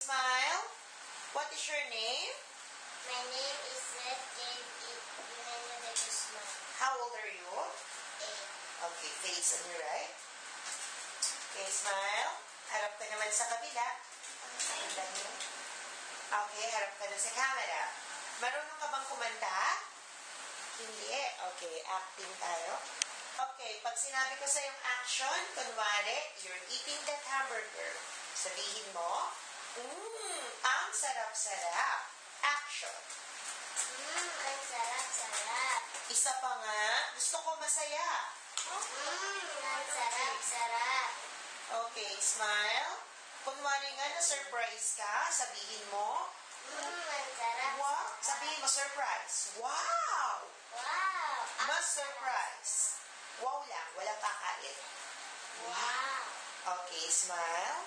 smile. What is your name? My name is Red Jane Eugenio de Guzman. How old are you? 8. Okay, face on your right. Okay, smile. Harap ka naman sa kabila. Okay, harap ka na sa camera. Marunong ka bang kumanta? Hindi. Okay, acting tayo. Okay, pag sinabi ko sa yung action, kunwari, you're eating that hamburger. Sabihin mo, ang sarap-sarap. Action. Ang sarap-sarap. Isa pa nga, gusto ko masaya. Ang sarap-sarap. Okay, smile. Kunwari nga na-surprise ka, sabihin mo, Ang sarap. wow, sabihin mo surprise. Wow! Wow. Mas surprise. Wow lang, walang kakain. Wow. Okay, smile.